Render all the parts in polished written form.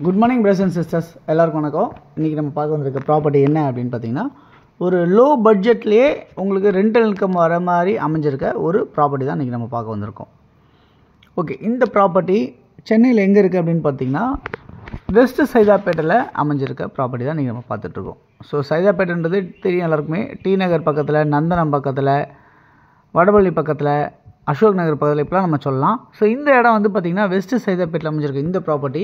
Good morning brothers and sisters, எல்லாருக்கும் வணக்கம். இன்றைக்கி நம்ம பார்க்க வந்திருக்க ப்ராப்பர்ட்டி என்ன அப்படின்னு பார்த்தீங்கன்னா, ஒரு லோ பட்ஜெட்லேயே உங்களுக்கு ரெண்டல் இன்கம் வர மாதிரி அமைஞ்சிருக்க ஒரு ப்ராப்பர்ட்டி தான் இன்றைக்கி நம்ம பார்க்க வந்திருக்கோம். ஓகே, இந்த ப்ராப்பர்ட்டி சென்னையில் எங்கே இருக்குது அப்படின்னு பார்த்தீங்கன்னா, வெஸ்ட் சைதாப்பேட்டையில் அமைஞ்சிருக்க ப்ராப்பர்ட்டி தான் இன்றைக்கி நம்ம பார்த்துட்ருக்கோம். ஸோ சைதாப்பேட்டைன்றது தெரியும் எல்லாருக்குமே. டி நகர் பக்கத்தில், நந்தனம் பக்கத்தில், வடபள்ளி பக்கத்தில், அசோக் நகர் பக்கத்தில் இப்போலாம் நம்ம சொல்லலாம். ஸோ இந்த இடம் வந்து பார்த்திங்கன்னா வெஸ்ட் சைதாப்பேட்டில் அமைஞ்சிருக்கு. இந்த ப்ராப்பர்ட்டி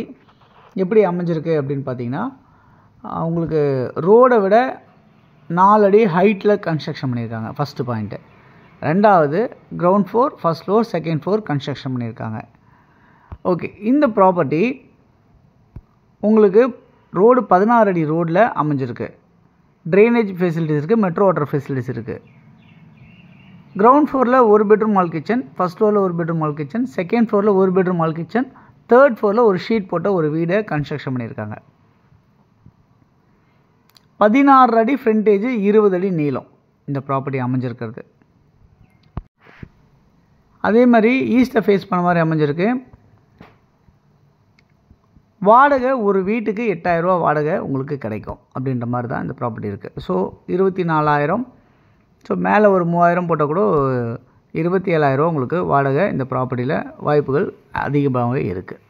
எப்படி அமைஞ்சிருக்கு அப்படின்னு பார்த்தீங்கன்னா, உங்களுக்கு ரோடை விட 4 அடி ஹைட்டில் கன்ஸ்ட்ரக்ஷன் பண்ணியிருக்காங்க. First point. ரெண்டாவது ground floor, first floor, second floor construction பண்ணியிருக்காங்க. ஓகே, இந்த ப்ராப்பர்ட்டி உங்களுக்கு ரோடு 16 அடி ரோடில் அமைஞ்சிருக்கு. ட்ரைனேஜ் ஃபெசிலிட்டிஸ் இருக்குது, மெட்ரோ வாட்டர் ஃபெசிலிட்டிஸ் இருக்குது. கிரவுண்ட் ஃப்ளோரில் 1 பெட்ரூம் ஹால் கிச்சன், ஃபஸ்ட் ஃப்ளோரில் 1 பெட்ரூம் ஹால் கிச்சன், செகண்ட் ஃப்ளோரில் 1 பெட்ரூம் ஹால் கிச்சன், தேர்ட் ஃப்ளோரில் ஒரு ஷீட் போட்ட ஒரு வீடை கன்ஸ்ட்ரக்ஷன் பண்ணியிருக்காங்க. 16 அடி ஃப்ரண்டேஜ், 20 அடி நீளம் இந்த ப்ராப்பர்ட்டி அமைஞ்சிருக்கிறது. அதே மாதிரி ஈஸ்ட்டை ஃபேஸ் பண்ண மாதிரி அமைஞ்சிருக்கு. வாடகை ஒரு வீட்டுக்கு 8000 ரூபா வாடகை உங்களுக்கு கிடைக்கும் அப்படின்ற மாதிரி தான் இந்த ப்ராப்பர்ட்டி இருக்குது. ஸோ 24,000, ஸோ மேலே ஒரு 3000 போட்டால் கூட 27,000 ரூபா உங்களுக்கு வாடகை இந்த ப்ராப்பர்ட்டியில் வாய்ப்புகள் அதிகமாக இருக்குது.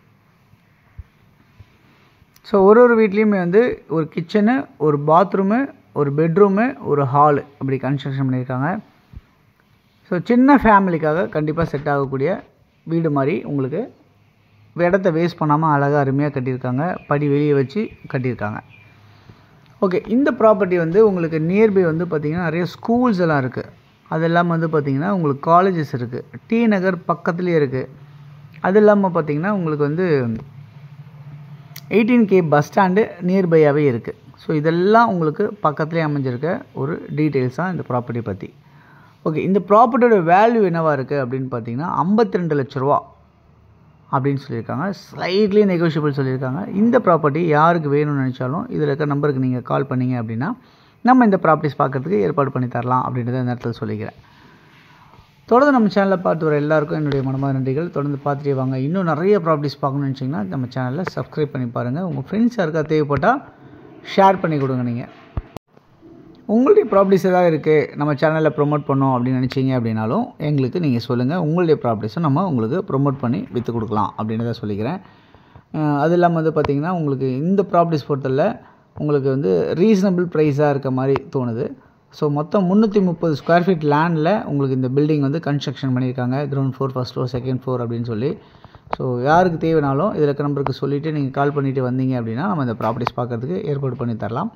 ஸோ ஒரு வீட்லேயுமே வந்து ஒரு கிச்சனு, ஒரு பாத்ரூமு, ஒரு பெட்ரூமு, ஒரு ஹாலு அப்படி கன்ஸ்ட்ரக்ஷன் பண்ணியிருக்காங்க. ஸோ சின்ன ஃபேமிலிக்காக கண்டிப்பாக செட் ஆகக்கூடிய வீடு மாதிரி உங்களுக்கு இடத்த வேஸ்ட் பண்ணாமல் அழகாக அருமையாக கட்டியிருக்காங்க. படி வெளியே வச்சு கட்டியிருக்காங்க. ஓகே, இந்த ப்ராப்பர்ட்டி வந்து உங்களுக்கு நியர்பை வந்து பார்த்திங்கன்னா நிறைய ஸ்கூல்ஸ் எல்லாம் இருக்குது. அது இல்லாமல் வந்து பார்த்திங்கன்னா உங்களுக்கு காலேஜஸ் இருக்குது. டி நகர் பக்கத்துலேயே இருக்குது. அது இல்லாமல் பார்த்திங்கன்னா உங்களுக்கு வந்து 18K பஸ் ஸ்டாண்டு நியர்பையாகவே இருக்குது. ஸோ இதெல்லாம் உங்களுக்கு பக்கத்துலேயே அமைஞ்சிருக்க ஒரு டீட்டெயில்ஸ் தான் இந்த ப்ராப்பர்ட்டி பற்றி. ஓகே, இந்த ப்ராப்பர்ட்டியோட வேல்யூ என்னவாக இருக்குது அப்படின்னு பார்த்தீங்கன்னா 52 லட்ச ரூபா அப்படின்னு சொல்லியிருக்காங்க. ஸ்லைட்லி நெகோஷியபிள் சொல்லியிருக்காங்க. இந்த ப்ராப்பர்ட்டி யாருக்கு வேணும்னு நினச்சாலும் இதில் இருக்க நம்பருக்கு நீங்கள் கால் பண்ணிங்க அப்படின்னா நம்ம இந்த ப்ராப்பர்ட்டிஸ் பார்க்குறதுக்கு ஏற்பாடு பண்ணி தரலாம் அப்படின்றத இந்த நேரத்தில் சொல்லிக்கிறேன். தொடர்ந்து நம்ம சேனலில் பார்த்து வர எல்லாருக்கும் என்னுடைய மனமார்ந்த நன்றிகள். தொடர்ந்து பார்த்துட்டே வாங்க. இன்னும் நிறைய ப்ராப்பர்ட்டிஸ் பார்க்கணும்னு நினச்சிங்கன்னா நம்ம சேனலில் சப்ஸ்கிரைப் பண்ணி பாருங்கள். உங்கள் ஃப்ரெண்ட்ஸ் யாருக்கா தேவைப்பட்டால் ஷேர் பண்ணி கொடுங்க. நீங்கள் உங்களுடைய ப்ராப்பர்ட்டிஸ் ஏதாவது இருக்குது நம்ம சேனலில் ப்ரொமோட் பண்ணோம் அப்படின்னு நினச்சிங்க அப்படின்னாலும் எங்களுக்கு நீங்கள் சொல்லுங்கள். உங்களுடைய ப்ராப்பர்ட்டிஸும் நம்ம உங்களுக்கு ப்ரொமோட் பண்ணி விற்று கொடுக்கலாம் அப்படின்றத சொல்லிக்கிறேன். அது இல்லாமல் வந்து பார்த்திங்கன்னா உங்களுக்கு இந்த ப்ராப்பர்ட்டிஸ் பொறுத்தவரை உங்களுக்கு வந்து ரீசனபிள் ப்ரைஸாக இருக்க மாதிரி தோணுது. ஸோ மொத்தம் 330 ஸ்கொயர் ஃபீட் லேண்டில் உங்களுக்கு இந்த பில்டிங் வந்து கன்ஸ்ட்ரக்ஷன் பண்ணியிருக்காங்க. Ground floor, first floor, second floor அப்படின்னு சொல்லி. ஸோ யாருக்கு தேவைனாலும் இதில் இருக்க நம்பருக்கு சொல்லிவிட்டு நீங்கள் கால் பண்ணிவிட்டு வந்தீங்க அப்படின்னா நம்ம இந்த ப்ராப்பர்ட்டிஸ் பார்க்குறதுக்கு ஏற்பாடு பண்ணி தரலாம்.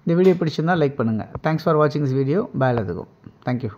இந்த வீடியோ பிடிச்சிருந்தால் லைக் பண்ணுங்கள். தேங்க்ஸ் ஃபார் வாட்சிங் திஸ் வீடியோ. பாய், எல்லாத்துக்கும் தேங்க்யூ.